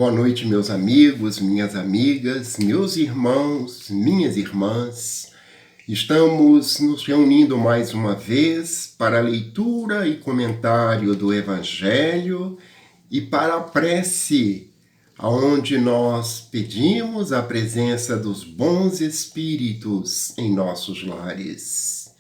Boa noite, meus amigos, minhas amigas, meus irmãos, minhas irmãs. Estamos nos reunindo mais uma vez para a leitura e comentário do Evangelho e para a prece, onde nós pedimos a presença dos bons espíritos em nossos lares.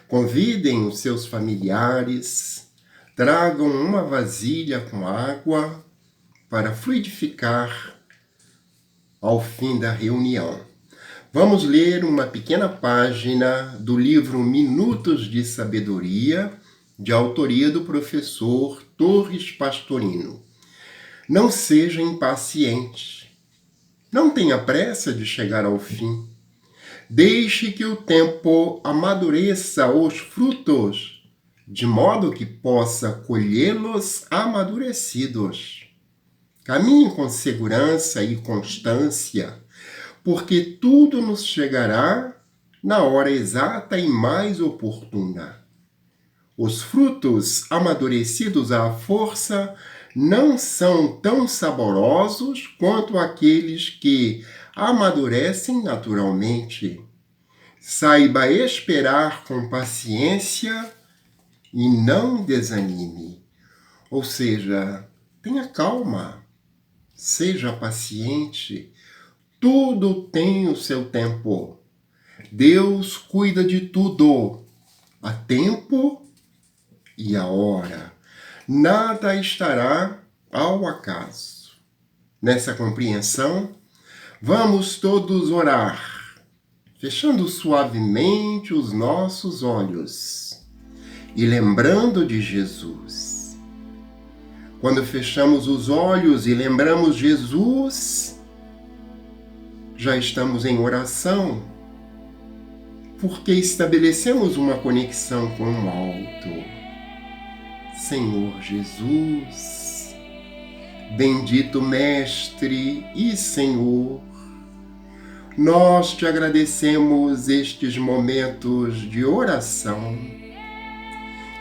Convidem os seus familiares, tragam uma vasilha com água para fluidificar ao fim da reunião. Vamos ler uma pequena página do livro Minutos de Sabedoria, de autoria do professor Torres Pastorino. Não seja impaciente. Não tenha pressa de chegar ao fim. Deixe que o tempo amadureça os frutos, de modo que possa colhê-los amadurecidos. Caminhe com segurança e constância, porque tudo nos chegará na hora exata e mais oportuna. Os frutos amadurecidos à força não são tão saborosos quanto aqueles que amadurecem naturalmente. Saiba esperar com paciência e não desanime. Ou seja, tenha calma. Seja paciente, tudo tem o seu tempo. Deus cuida de tudo, a tempo e a hora. Nada estará ao acaso. Nessa compreensão, vamos todos orar, fechando suavemente os nossos olhos e lembrando de Jesus. Quando fechamos os olhos e lembramos Jesus, já estamos em oração, porque estabelecemos uma conexão com o alto. Senhor Jesus, bendito Mestre e Senhor, nós te agradecemos estes momentos de oração.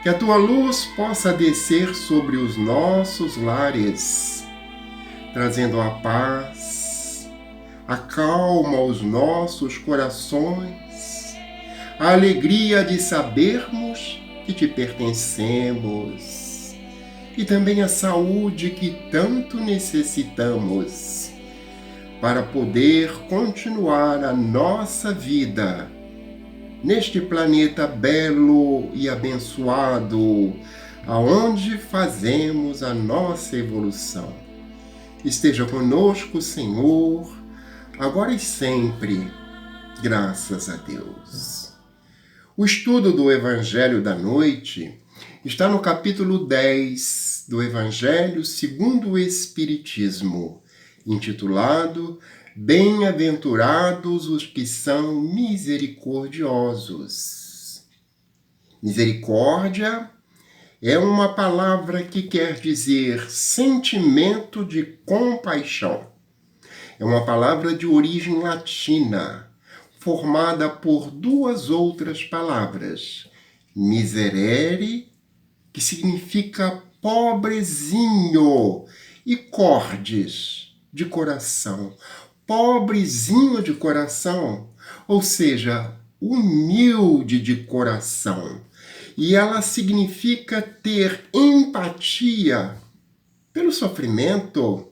Que a tua luz possa descer sobre os nossos lares, trazendo a paz, a calma aos nossos corações, a alegria de sabermos que te pertencemos e também a saúde que tanto necessitamos para poder continuar a nossa vida neste planeta belo e abençoado, aonde fazemos a nossa evolução. Esteja conosco, Senhor, agora e sempre, graças a Deus. O estudo do Evangelho da noite está no capítulo 10 do Evangelho segundo o Espiritismo, intitulado Bem-aventurados os que são misericordiosos. Misericórdia é uma palavra que quer dizer sentimento de compaixão. É uma palavra de origem latina, formada por duas outras palavras. Miserere, que significa pobrezinho, e cordis, de coração. Pobrezinho de coração, ou seja, humilde de coração. E ela significa ter empatia pelo sofrimento,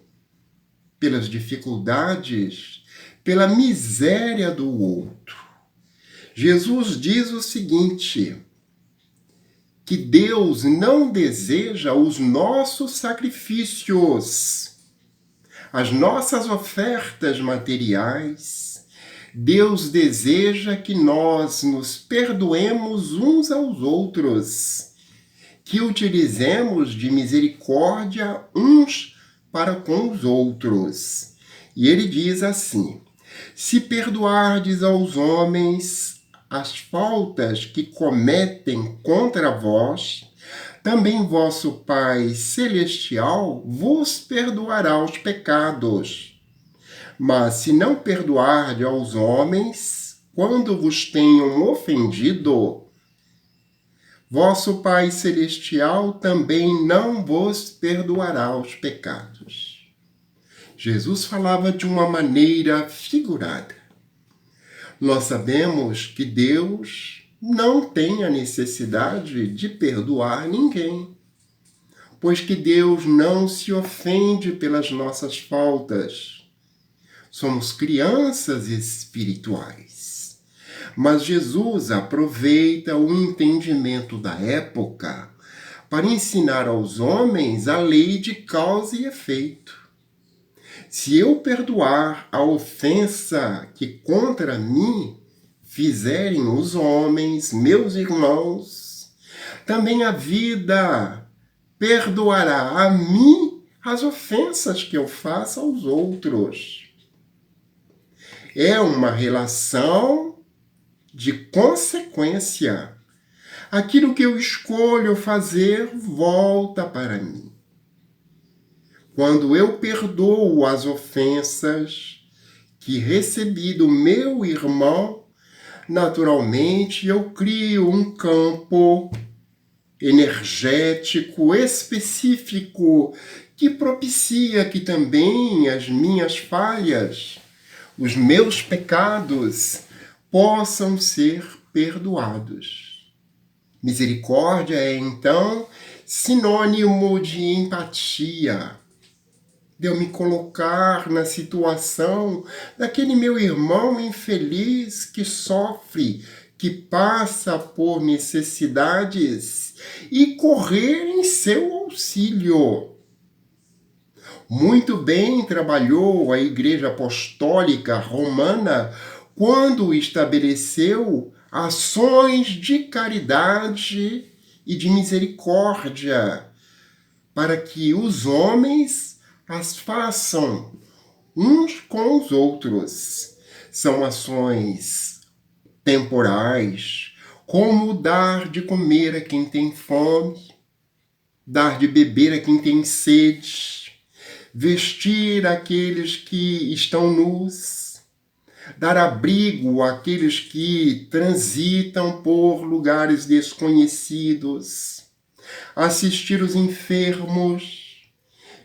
pelas dificuldades, pela miséria do outro. Jesus diz o seguinte, que Deus não deseja os nossos sacrifícios, as nossas ofertas materiais. Deus deseja que nós nos perdoemos uns aos outros, que utilizemos de misericórdia uns para com os outros. E ele diz assim, se perdoardes aos homens as faltas que cometem contra vós, também vosso Pai Celestial vos perdoará os pecados. Mas se não perdoardes aos homens, quando vos tenham ofendido, vosso Pai Celestial também não vos perdoará os pecados. Jesus falava de uma maneira figurada. Nós sabemos que Deus não tem a necessidade de perdoar ninguém, pois que Deus não se ofende pelas nossas faltas. Somos crianças espirituais. Mas Jesus aproveita o entendimento da época para ensinar aos homens a lei de causa e efeito. Se eu perdoar a ofensa que contra mim fizerem os homens, meus irmãos, também a vida perdoará a mim as ofensas que eu faço aos outros. É uma relação de consequência. Aquilo que eu escolho fazer volta para mim. Quando eu perdoo as ofensas que recebi do meu irmão, naturalmente eu crio um campo energético específico que propicia que também as minhas falhas, os meus pecados, possam ser perdoados. Misericórdia é, então, sinônimo de empatia, de eu me colocar na situação daquele meu irmão infeliz que sofre, que passa por necessidades e correr em seu auxílio. Muito bem trabalhou a Igreja Apostólica Romana quando estabeleceu ações de caridade e de misericórdia para que os homens as façam uns com os outros. São ações temporais, como dar de comer a quem tem fome, dar de beber a quem tem sede, vestir aqueles que estão nus, dar abrigo àqueles que transitam por lugares desconhecidos, assistir os enfermos,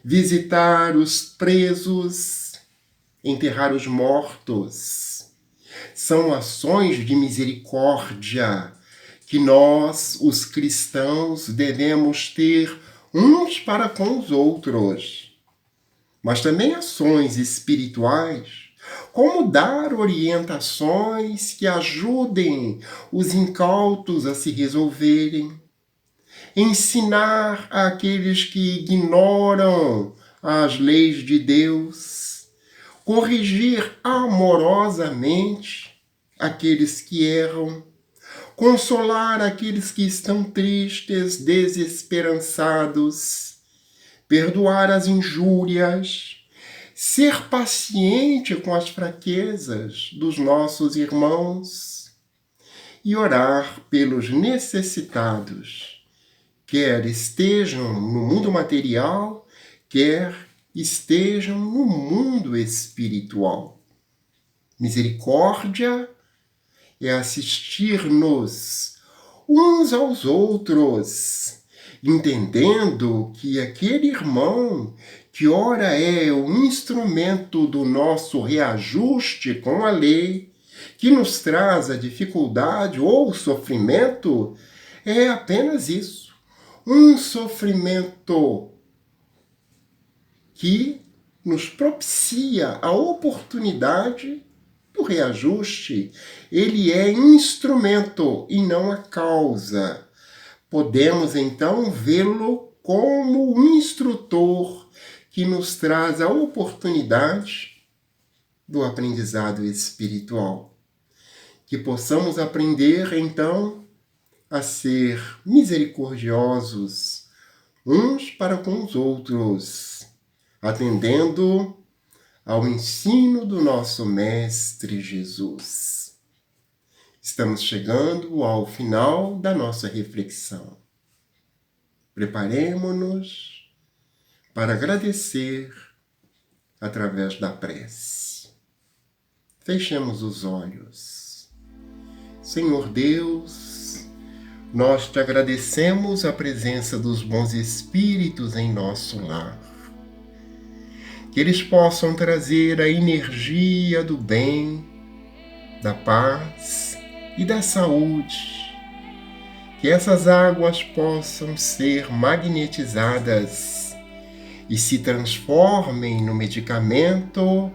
visitar os presos, enterrar os mortos. São ações de misericórdia que nós, os cristãos, devemos ter uns para com os outros. Mas também ações espirituais, como dar orientações que ajudem os incautos a se resolverem, ensinar àqueles que ignoram as leis de Deus, corrigir amorosamente aqueles que erram, consolar aqueles que estão tristes, desesperançados, perdoar as injúrias, ser paciente com as fraquezas dos nossos irmãos e orar pelos necessitados, quer estejam no mundo material, quer estejam no mundo espiritual. Misericórdia é assistir-nos uns aos outros, entendendo que aquele irmão que ora é o instrumento do nosso reajuste com a lei, que nos traz a dificuldade ou o sofrimento, é apenas isso. Um sofrimento que nos propicia a oportunidade do reajuste. Ele é instrumento e não a causa. Podemos então vê-lo como um instrutor que nos traz a oportunidade do aprendizado espiritual. Que possamos aprender então a ser misericordiosos uns para com os outros, atendendo ao ensino do nosso Mestre Jesus. Estamos chegando ao final da nossa reflexão. Preparemo-nos para agradecer através da prece. Fechemos os olhos. Senhor Deus, nós te agradecemos a presença dos bons espíritos em nosso lar. que eles possam trazer a energia do bem, da paz e da saúde. Que essas águas possam ser magnetizadas e se transformem no medicamento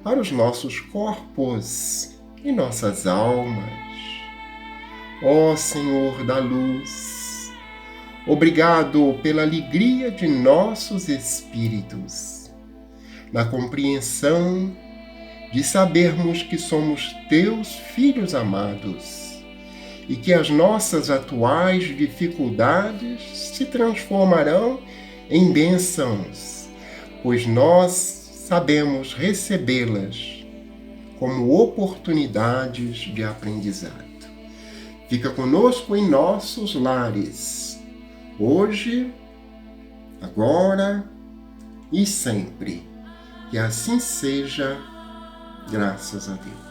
para os nossos corpos e nossas almas. Ó Senhor da luz, obrigado pela alegria de nossos espíritos, na compreensão de sabermos que somos teus filhos amados e que as nossas atuais dificuldades se transformarão em bênçãos, pois nós sabemos recebê-las como oportunidades de aprendizado. Fica conosco em nossos lares, hoje, agora e sempre. Que assim seja, graças a Deus.